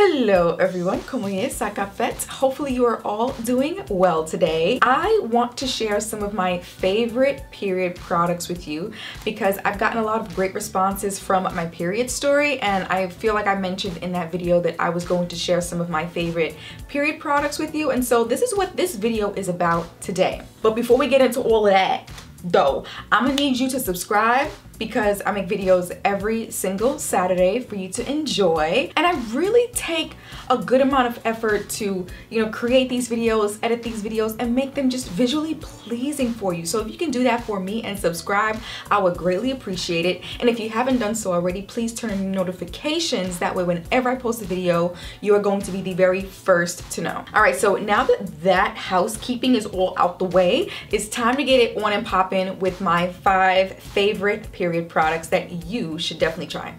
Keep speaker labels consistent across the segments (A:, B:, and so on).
A: Hello everyone, ¿cómo es? Acafet. Hopefully you are all doing well today. I want to share some of my favorite period products with you because I've gotten a lot of great responses from my period story, and I feel like I mentioned in that video that I was going to share some of my favorite period products with you, and so this is what this video is about today. But before we get into all of that though, I'm gonna need you to subscribe because I make videos every single Saturday for you to enjoy, and I really take a good amount of effort to, create these videos, edit these videos, and make them just visually pleasing for you. So if you can do that for me and subscribe, I would greatly appreciate it. And if you haven't done so already, please turn on notifications. That way, whenever I post a video, you are going to be the very first to know. All right, so now that housekeeping is all out the way, it's time to get it on and poppin' with my 5 favorite period products that you should definitely try.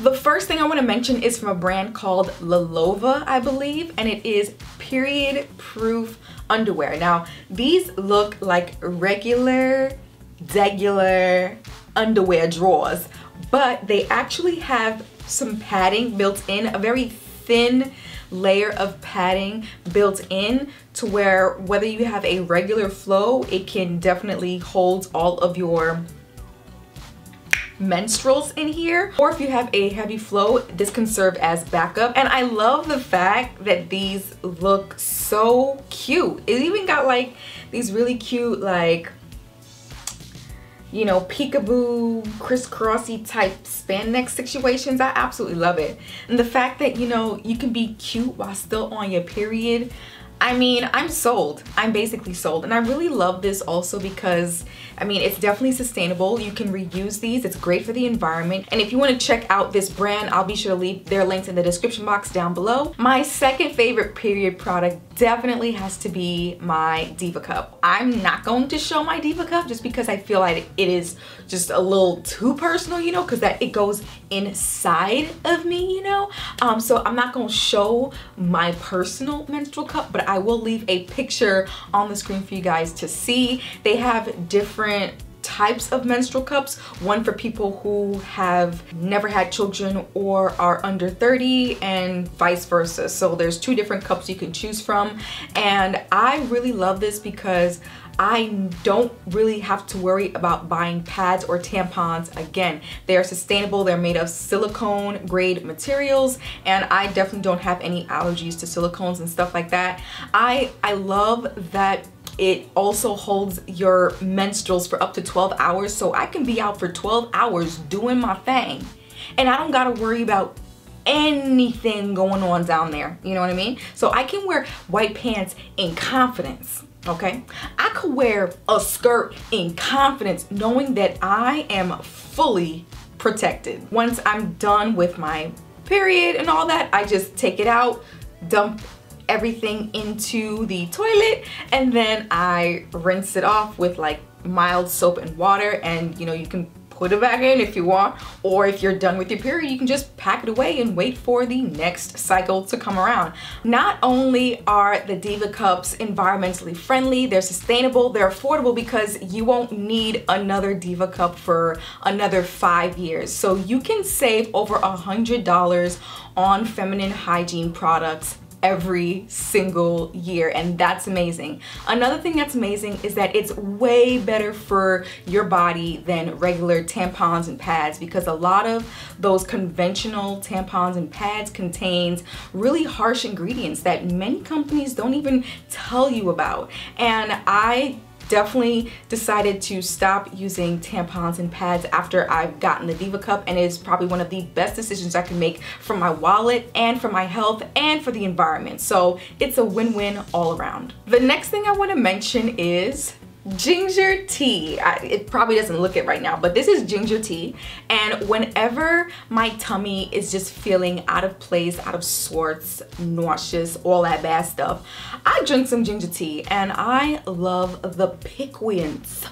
A: The first thing I want to mention is from a brand called Lalova, I believe, and it is period-proof underwear. Now, these look like regular underwear drawers, but they actually have some padding built in, a very thin layer of padding built in to where whether you have a regular flow, it can definitely hold all of your menstruals in here, or if you have a heavy flow, this can serve as backup. And I love the fact that these look so cute. It even got like these really cute, like, peekaboo, crisscrossy type spandex situations. I absolutely love it. And the fact that, you can be cute while still on your period, I mean, I'm sold. I'm basically sold. And I really love this also because, it's definitely sustainable. You can reuse these. It's great for the environment. And if you want to check out this brand, I'll be sure to leave their links in the description box down below. My second favorite period product definitely has to be my Diva Cup. I'm not going to show my Diva Cup just because I feel like it is just a little too personal, because that it goes inside of me, so I'm not going to show my personal menstrual cup, but I will leave a picture on the screen for you guys to see. They have different types of menstrual cups, one for people who have never had children or are under 30 and vice versa. So there's 2 different cups you can choose from, and I really love this because I don't really have to worry about buying pads or tampons. Again, they are sustainable. They're made of silicone grade materials, and I definitely don't have any allergies to silicones and stuff like that. I love that it also holds your menstruals for up to 12 hours, so I can be out for 12 hours doing my thing, and I don't gotta worry about anything going on down there, you know what I mean? So I can wear white pants in confidence. Okay, I could wear a skirt in confidence knowing that I am fully protected. Once I'm done with my period and all that, I just take it out, dump everything into the toilet, and then I rinse it off with like mild soap and water, and you can put it back in if you want, or if you're done with your period, you can just pack it away and wait for the next cycle to come around. Not only are the Diva Cups environmentally friendly, they're sustainable, they're affordable because you won't need another Diva Cup for another 5 years. So you can save over $100 on feminine hygiene products every single year, and that's amazing. Another thing that's amazing is that it's way better for your body than regular tampons and pads, because a lot of those conventional tampons and pads contains really harsh ingredients that many companies don't even tell you about. And I definitely decided to stop using tampons and pads after I've gotten the Diva Cup, and it is probably one of the best decisions I can make for my wallet and for my health and for the environment. So it's a win-win all around. The next thing I want to mention is ginger tea. It probably doesn't look it right now, but this is ginger tea, and whenever my tummy is just feeling out of place, out of sorts, nauseous, all that bad stuff, I drink some ginger tea, and I love the piquance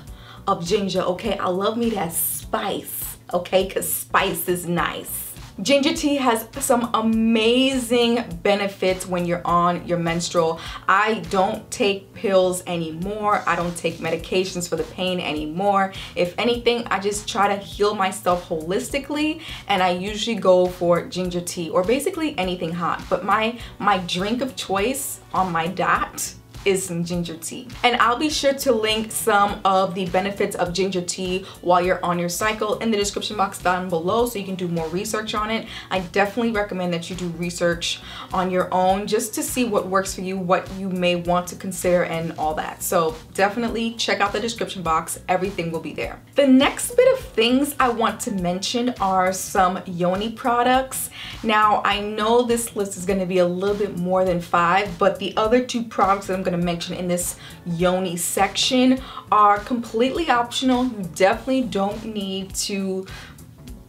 A: of ginger. Okay, I love me that spice, okay, because spice is nice. Ginger tea has some amazing benefits when you're on your menstrual. I don't take pills anymore. I don't take medications for the pain anymore. If anything, I just try to heal myself holistically, and I usually go for ginger tea or basically anything hot. But my drink of choice on my dot is some ginger tea. And I'll be sure to link some of the benefits of ginger tea while you're on your cycle in the description box down below, so you can do more research on it. I definitely recommend that you do research on your own just to see what works for you, what you may want to consider, and all that. So definitely check out the description box. Everything will be there. The next bit of things I want to mention are some Yoni products. Now, I know this list is going to be a little bit more than 5, but the other 2 products that I'm going to mention in this Yoni section are completely optional. You definitely don't need to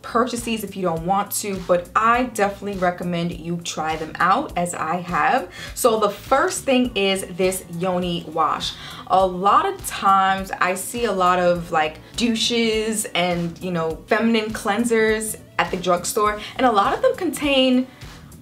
A: purchase these if you don't want to, but I definitely recommend you try them out, as I have. So the first thing is this Yoni wash. A lot of times I see a lot of like douches and, you know, feminine cleansers at the drugstore, and a lot of them contain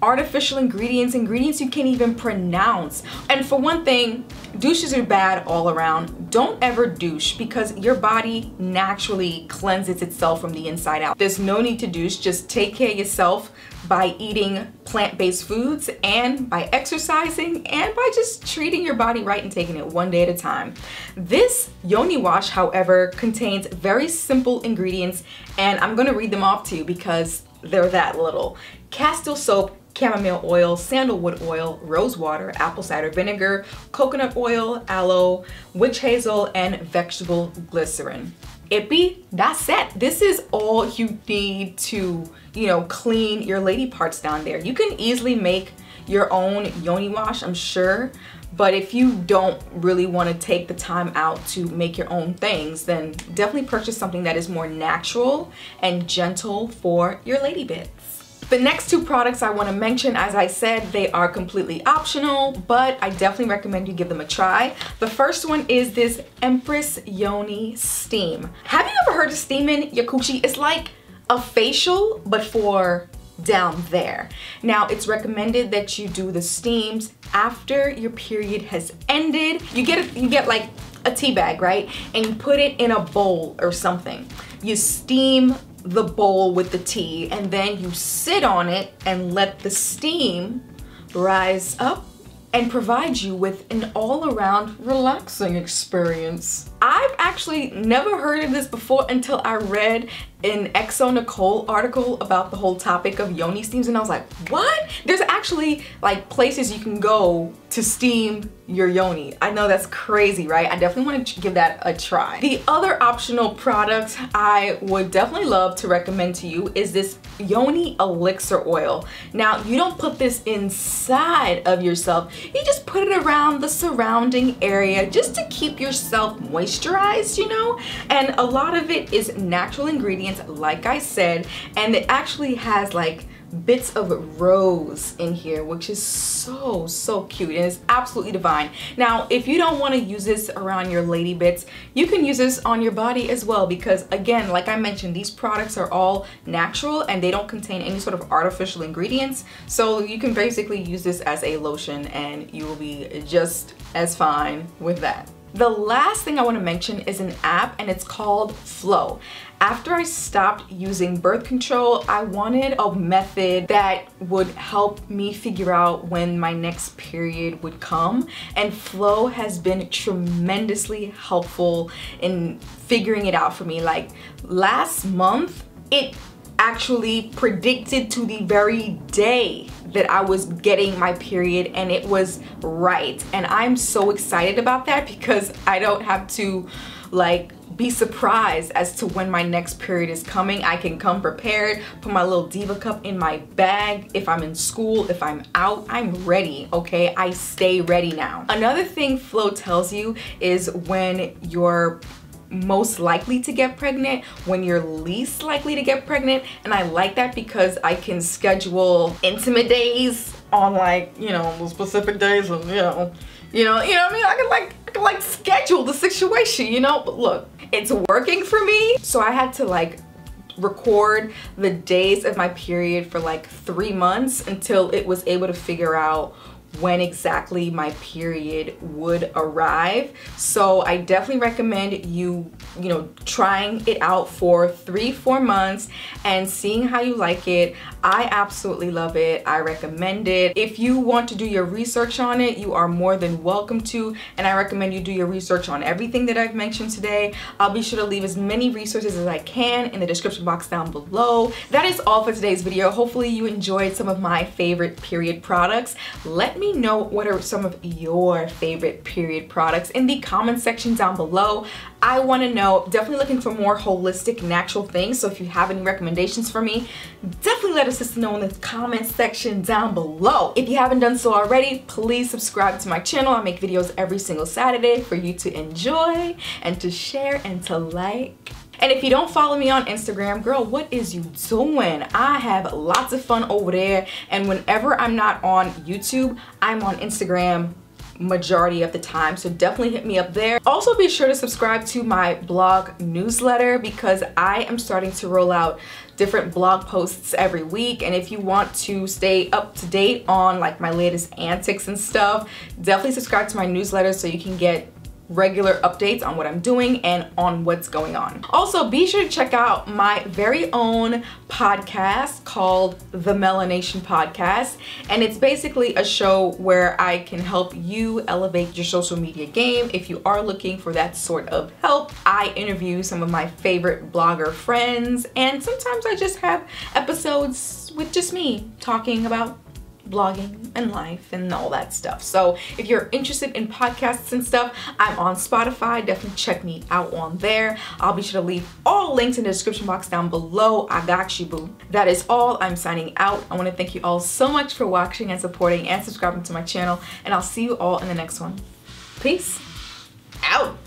A: artificial ingredients you can't even pronounce. And for one thing, douches are bad all around. Don't ever douche, because your body naturally cleanses itself from the inside out. There's no need to douche. Just take care of yourself by eating plant-based foods, and by exercising, and by just treating your body right and taking it one day at a time. This Yoni wash, however, contains very simple ingredients, and I'm gonna read them off to you because they're that little. Castile soap, chamomile oil, sandalwood oil, rose water, apple cider vinegar, coconut oil, aloe, witch hazel, and vegetable glycerin. That's it. This is all you need to, you know, clean your lady parts down there. You can easily make your own Yoni wash, I'm sure, but if you don't really want to take the time out to make your own things, then definitely purchase something that is more natural and gentle for your lady bits. The next 2 products I want to mention, as I said, they are completely optional, but I definitely recommend you give them a try. The first one is this Empress Yoni Steam. Have you ever heard of steaming your coochie? It's like a facial, but for down there. Now, it's recommended that you do the steams after your period has ended. You get like a tea bag, right? And you put it in a bowl or something. You steam the bowl with the tea, and then you sit on it and let the steam rise up and provide you with an all-around relaxing experience. I've actually never heard of this before until I read an Nicole article about the whole topic of Yoni steams, and I was like, what? There's actually like places you can go to steam your yoni. I know that's crazy, right? I definitely want to give that a try. The other optional product I would definitely love to recommend to you is this Yoni elixir oil. Now, you don't put this inside of yourself, you just put it around the surrounding area just to keep yourself moisturized, you know? And a lot of it is natural ingredients, like I said, and it actually has like bits of rose in here, which is so cute, and it's absolutely divine. Now, if you don't want to use this around your lady bits, you can use this on your body as well, because again, like I mentioned, these products are all natural and they don't contain any sort of artificial ingredients, so you can basically use this as a lotion and you will be just as fine with that. The last thing I want to mention is an app, and it's called Flow. After I stopped using birth control, I wanted a method that would help me figure out when my next period would come, and Flow has been tremendously helpful in figuring it out for me. Like last month, it actually predicted to the very day that I was getting my period, and it was right. And I'm so excited about that because I don't have to like be surprised as to when my next period is coming. I can come prepared, put my little diva cup in my bag. If I'm in school, if I'm out, I'm ready, okay? I stay ready now. Another thing Flow tells you is when you're most likely to get pregnant, when you're least likely to get pregnant, and I like that because I can schedule intimate days on, like, you know, the specific days, and you know what I mean? I can like schedule the situation, you know? But look, it's working for me, so I had to like record the days of my period for like 3 months until it was able to figure out when exactly my period would arrive. So I definitely recommend you know, trying it out for 3-4 months and seeing how you like it. I absolutely love it. I recommend it. If you want to do your research on it, you are more than welcome to, and I recommend you do your research on everything that I've mentioned today. I'll be sure to leave as many resources as I can in the description box down below. That is all for today's video. Hopefully you enjoyed some of my favorite period products. Let me know what are some of your favorite period products in the comment section down below. I want to know. Definitely looking for more holistic, natural things. So if you have any recommendations for me, definitely let us know in the comment section down below. If you haven't done so already, please subscribe to my channel. I make videos every single Saturday for you to enjoy and to share and to like. And if you don't follow me on Instagram, girl, what is you doing? I have lots of fun over there. And whenever I'm not on YouTube, I'm on Instagram majority of the time, so definitely hit me up there. Also be sure to subscribe to my blog newsletter because I am starting to roll out different blog posts every week, and if you want to stay up to date on like my latest antics and stuff, definitely subscribe to my newsletter so you can get regular updates on what I'm doing and on what's going on. Also, be sure to check out my very own podcast called The Melanation Podcast, and it's basically a show where I can help you elevate your social media game. If you are looking for that sort of help, I interview some of my favorite blogger friends, and sometimes I just have episodes with just me talking about blogging and life and all that stuff. So if you're interested in podcasts and stuff, I'm on Spotify. Definitely check me out on there. I'll be sure to leave all links in the description box down below. I got you, boo. That is all. I'm signing out. I want to thank you all so much for watching and supporting and subscribing to my channel, and I'll see you all in the next one. Peace out.